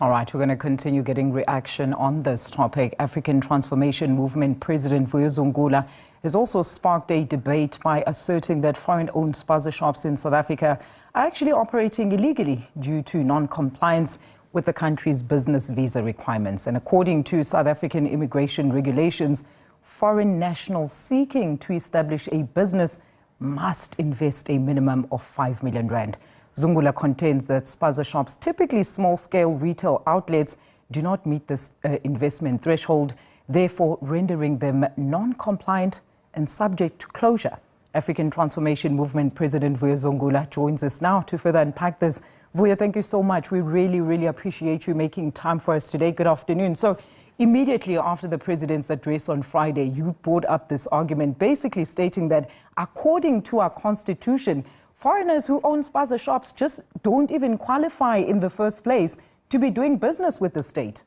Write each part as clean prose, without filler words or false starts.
All right, we're going to continue getting reaction on this topic. African Transformation Movement President Vuyo Zungula has also sparked a debate by asserting that foreign-owned Spaza shops in South Africa are actually operating illegally due to non-compliance with the country's business visa requirements. And according to South African immigration regulations, foreign nationals seeking to establish a business must invest a minimum of 5 million rand. Zungula contends that Spaza shops, typically small-scale retail outlets, do not meet this investment threshold, therefore rendering them non-compliant and subject to closure. African Transformation Movement President Vuyo Zungula joins us now to further unpack this. Vuyo, thank you so much. We really appreciate you making time for us today. Good afternoon. So, immediately after the president's address on Friday, you brought up this argument, basically stating that according to our constitution, foreigners who own Spaza shops just don't even qualify in the first place to be doing business with the state.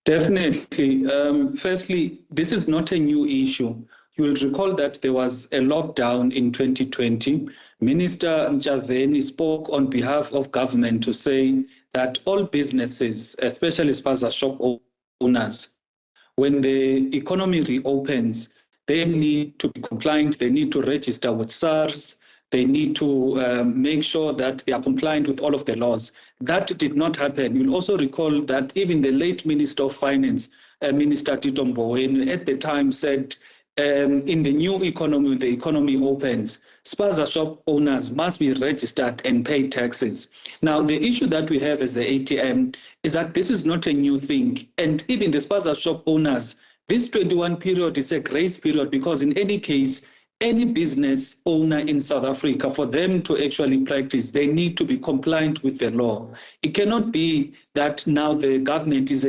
Definitely. Firstly, this is not a new issue. You will recall that there was a lockdown in 2020. Minister Mchaveni spoke on behalf of government to say that all businesses, especially Spaza shop owners, when the economy reopens, they need to be compliant, they need to register with SARS, they need to make sure that they are compliant with all of the laws. That did not happen. You'll also recall that even the late Minister of Finance, Minister Tito Mboweni, at the time said, in the new economy, when the economy opens, Spaza shop owners must be registered and pay taxes. Now, the issue that we have as the ATM is that this is not a new thing. And even the Spaza shop owners, this 21 period is a grace period because in any case, any business owner in South Africa, for them to actually practice, they need to be compliant with the law. It cannot be that now the government is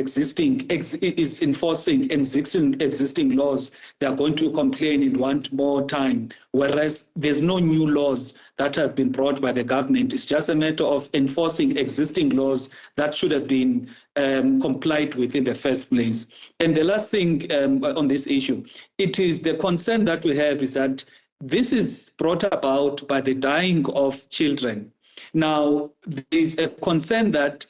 enforcing existing laws. They are going to complain and want more time, whereas there's no new laws that have been brought by the government. It's just a matter of enforcing existing laws that should have been complied with in the first place. And the last thing on this issue, it is the concern that we have is that this is brought about by the dying of children. Now, there is a concern that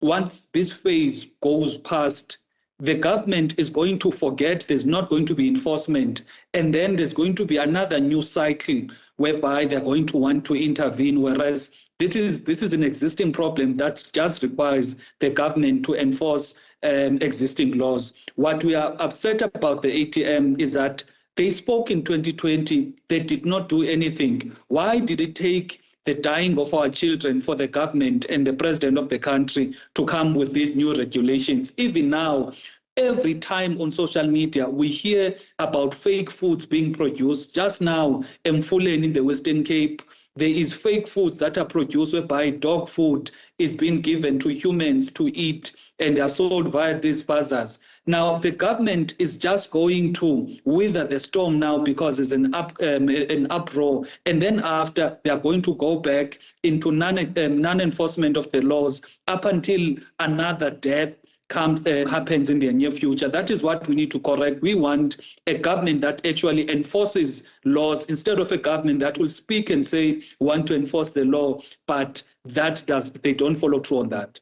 once this phase goes past, the government is going to forget, there's not going to be enforcement, and then there's going to be another new cycle whereby they're going to want to intervene, whereas this is an existing problem that just requires the government to enforce existing laws. What we are upset about the ATM is that they spoke in 2020, they did not do anything. Why did it take the dying of our children for the government and the president of the country to come with these new regulations? Even now, every time on social media, we hear about fake foods being produced. Just now, Mfuleni in the Western Cape, there is fake foods that are produced whereby dog food is being given to humans to eat, and they are sold via these spazas. Now, the government is just going to weather the storm now because there's an uproar, and then after, they are going to go back into non-enforcement of the laws up until another death happens in the near future. That is what we need to correct. We want a government that actually enforces laws instead of a government that will speak and say want to enforce the law, but they don't follow through on that.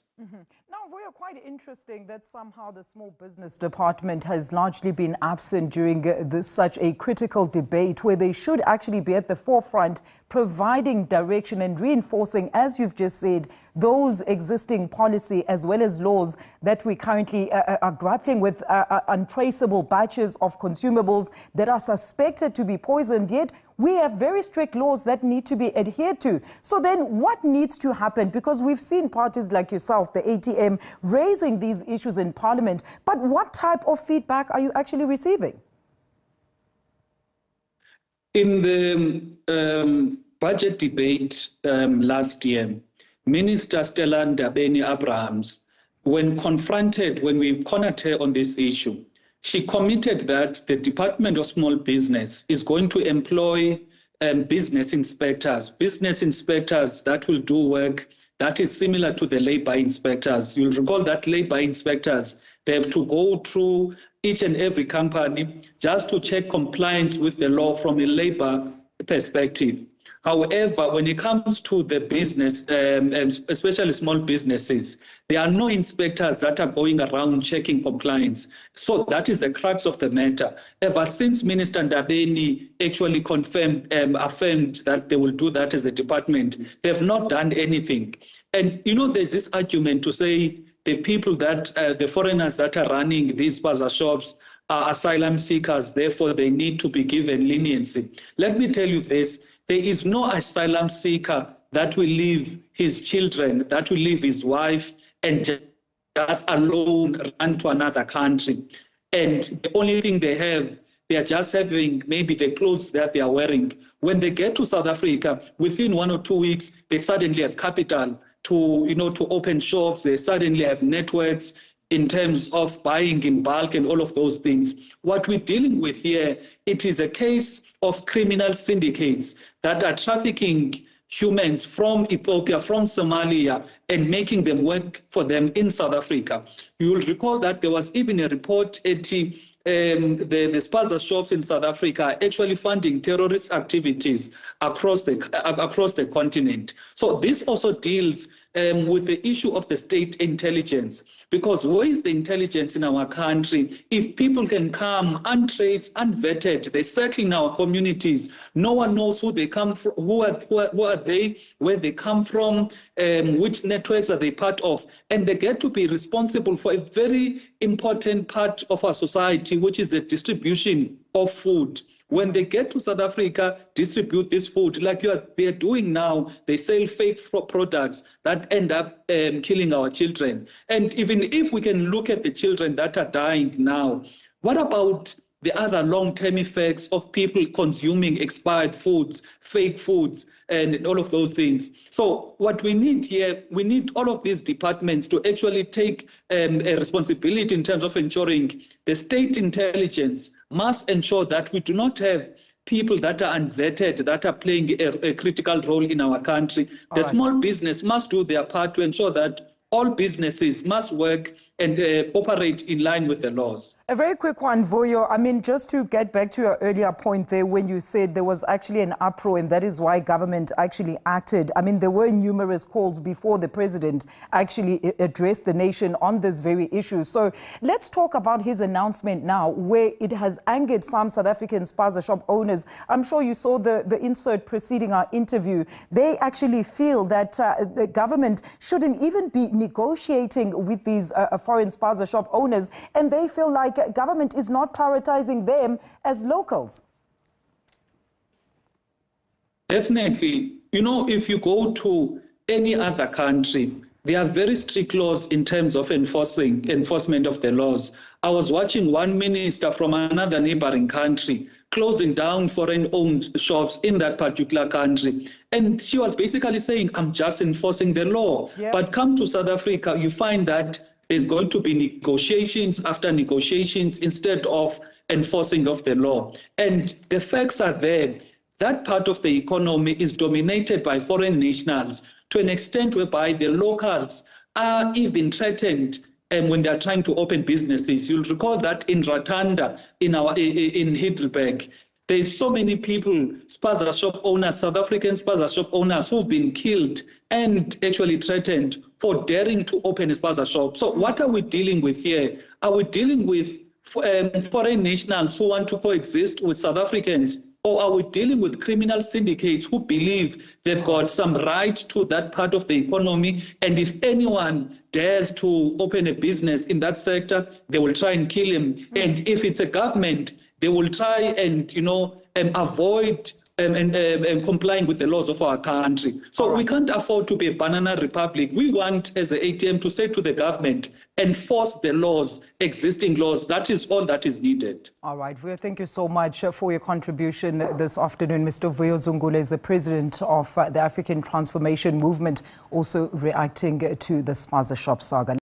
Quite interesting that somehow the small business department has largely been absent during such a critical debate where they should actually be at the forefront providing direction and reinforcing, as you've just said, those existing policy as well as laws that we currently are grappling with, untraceable batches of consumables that are suspected to be poisoned, yet we have very strict laws that need to be adhered to. So then what needs to happen? Because we've seen parties like yourself, the ATM, raising these issues in Parliament, but what type of feedback are you actually receiving? In the budget debate last year, Minister Stella Ndabeni-Abrahams, when we cornered her on this issue, she committed that the Department of Small Business is going to employ business inspectors that will do work that is similar to the labor inspectors. You'll recall that labor inspectors, they have to go through each and every company just to check compliance with the law from a labor perspective. However, when it comes to the business, and especially small businesses, there are no inspectors that are going around checking compliance. So that is the crux of the matter. Ever since Minister Ndabeni actually affirmed that they will do that as a department, they've not done anything. And, there's this argument to say the people that, the foreigners that are running these Spaza shops are asylum seekers, therefore they need to be given leniency. Let me tell you this. There is no asylum seeker that will leave his children, that will leave his wife, and just alone run to another country. And the only thing they have, they are just having maybe the clothes that they are wearing. When they get to South Africa, within 1 or 2 weeks, they suddenly have capital to open shops. They suddenly have networks in terms of buying in bulk and all of those things. What we're dealing with here, it is a case of criminal syndicates that are trafficking humans from Ethiopia, from Somalia, and making them work for them in South Africa. You will recall that there was even a report at the Spaza shops in South Africa actually funding terrorist activities across the continent. So this also deals with the issue of the state intelligence, because where is the intelligence in our country if people can come untraced, unvetted, they settle in our communities, no one knows who they come from, who are they, where they come from, which networks are they part of, and they get to be responsible for a very important part of our society, which is the distribution of food. When they get to South Africa, distribute this food like they're doing now. They sell fake products that end up killing our children. And even if we can look at the children that are dying now, what about the other long-term effects of people consuming expired foods, fake foods, and all of those things? So what we need here, we need all of these departments to actually take a responsibility in terms of ensuring the state intelligence must ensure that we do not have people that are unvetted, that are playing a critical role in our country. The small business must do their part to ensure that all businesses must work and operate in line with the laws. A very quick one, Vuyo. I mean, just to get back to your earlier point there when you said there was actually an uproar and that is why government actually acted. I mean, there were numerous calls before the president actually addressed the nation on this very issue. So let's talk about his announcement now, where it has angered some South African Spaza shop owners. I'm sure you saw the insert preceding our interview. They actually feel that the government shouldn't even be negotiating with these foreign Spaza shop owners, and they feel like government is not prioritizing them as locals. Definitely. If you go to any other country, there are very strict laws in terms of enforcement of the laws. I was watching one minister from another neighboring country closing down foreign-owned shops in that particular country. And she was basically saying, I'm just enforcing the law. Yeah. But come to South Africa, you find that there's going to be negotiations after negotiations instead of enforcing of the law. And the facts are there. That part of the economy is dominated by foreign nationals to an extent whereby the locals are even threatened when they're trying to open businesses. You'll recall that in Ratanda, in Heidelberg, there's so many people, Spaza shop owners, South African Spaza shop owners who've been killed and actually threatened for daring to open a Spaza shop. So what are we dealing with here? Are we dealing with foreign nationals who want to coexist with South Africans? Or are we dealing with criminal syndicates who believe they've got some right to that part of the economy? And if anyone dares to open a business in that sector, they will try and kill him. And if it's a government, they will try and, avoid complying with the laws of our country. So we can't afford to be a banana republic. We want, as the ATM, to say to the government, enforce the laws, existing laws. That is all that is needed. All right, Vuyo, thank you so much for your contribution this afternoon. Mr. Vuyo Zungula is the president of the African Transformation Movement, also reacting to the Spaza Shop saga.